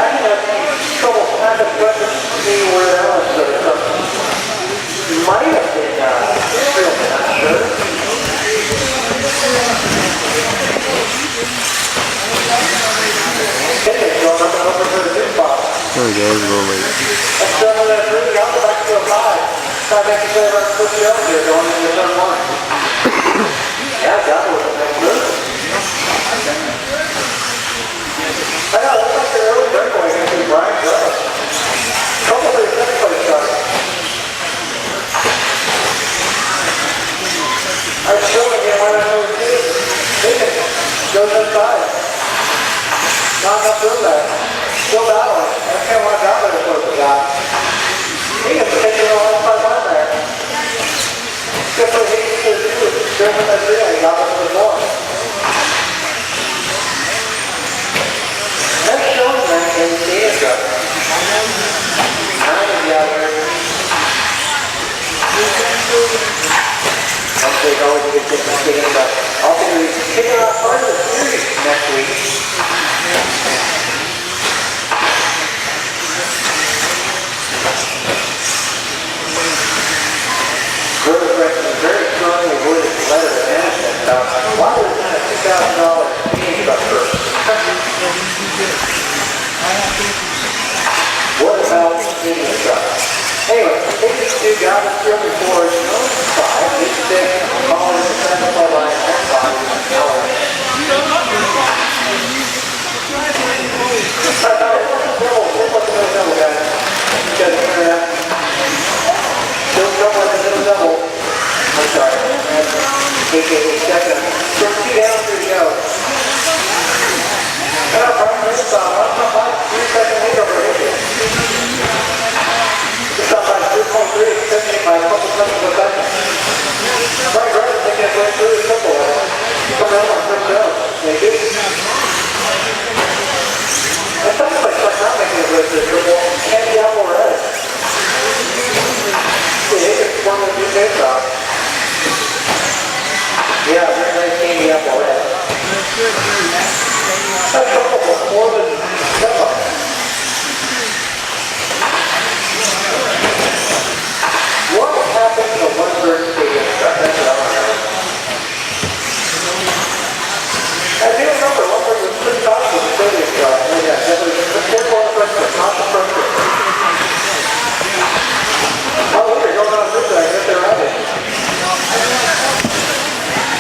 had trouble finding weapons to see where that was. Might have been Israel, I'm not sure. Anyway, so I'm going over to the big box. There we go, it's a little late. That's done with that 3, I'll go back to a 5. Try back to say around the push out here going into turn 1. Yeah, that was a nice move. I know, it looks like the early breakaway going to be Brian Gross. Couple of the second place started. I was showing again why I know it's good. Higgins goes inside. Not enough room there. Still battling. I can't want to drop it before the guy. Higgins taking the last 5 on there. Except for Higgins to do it. Driven that 3 and he got it to the door. That's showing that in the Asia. 9 of the other. Hopefully it's always a good thing to get in, but also we're kicking off part of the series next week. Growth Records is very strongly worded letter to management about why there's not a $2,000 fee structure. What about video stuff? Anyway, take these 2 guys that still before it's known 5, each 6, all in the second play line and 5 is an hour. What's the middle double, guys? You guys remember that? Still double in the middle double. I'm sorry. AKA second. Just 2 down, 3 go. And our Brian Gross on 1.5, 3 second lead over here. It's up by 3.3, extending by a couple seconds a second. Brian Gross is taking his way through the triple. Come down on first down. Thank you. And something like not making his way through the triple can't be out more red. See, Higgins won the 2 face off. Yeah, very nice candy apple red. That's almost more than Stefan. What happened to Lundberg Stadium stuff? That's what I want to know. I do remember Lundberg was pretty tough with the stadium stuff. Yeah, that was the careful on the first one, not the first one. Oh, look, they're going on this side. I guess they're at it.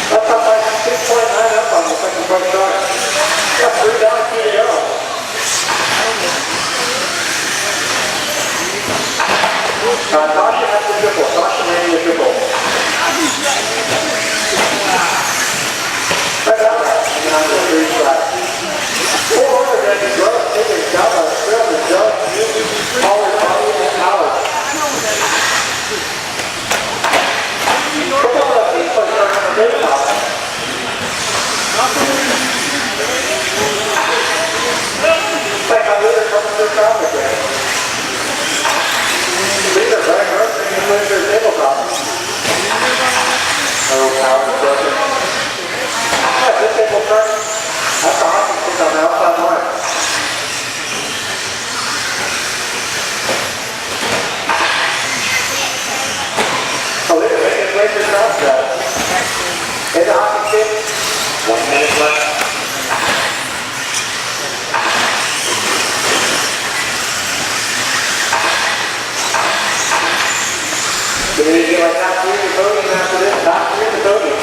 That's up by 6.9 up on the second point shot. Yeah, 3 down, 2 to go. Tasha has the triple. Tasha landing the triple. Right out. And on the 3 shot. 400 and the Gross taking a job on the trail. The judge, Pollard, and Howard. Triple left each place starting on the day top. Like my leader coming through traffic there. Leader, Brian Gross, taking his way through the tabletop. Oh, power is broken. Yeah, this table turn. That's a hockey stick on the outside line. Oh, leader making his way through traffic. In the hockey stick. 1 minute left. So we need to get like top 3 in the podium after this. Top 3 in the podium.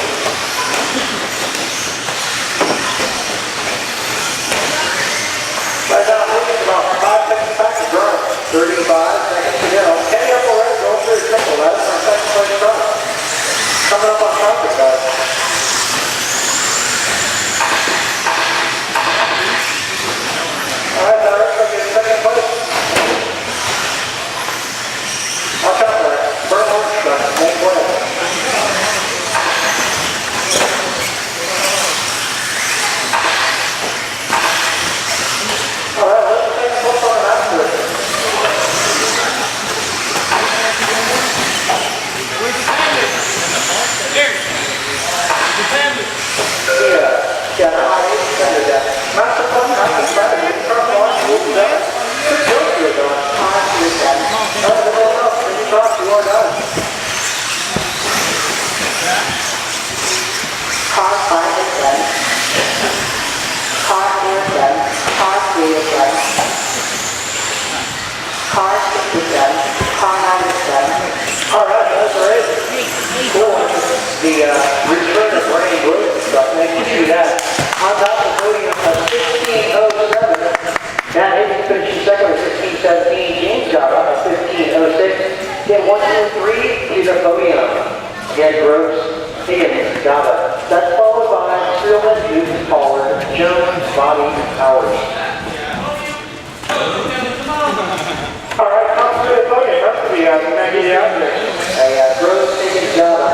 to the podium. Again, Gross, Higgins, Gaba. That's followed by Spearman, Newton, Pollard, Jones, Bobby, Powers. All right, come to the podium. Rest of you guys, we're going to get you out there. Hey, Gross, Higgins, Gaba.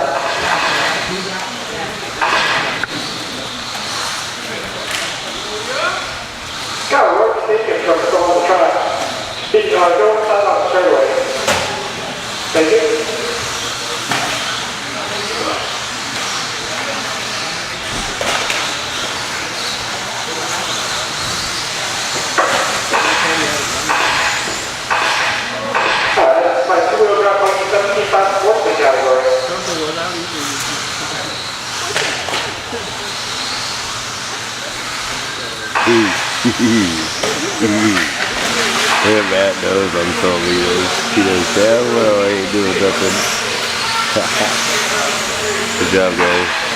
Got to work the tickets from still on the track. Go inside on the straightaway. Thank you. Alright, that's my two-wheel drive on the 75 sportsman category. Yeah, Matt knows I'm throwing meters. He knows damn well I ain't doing nothing. Good job, guys.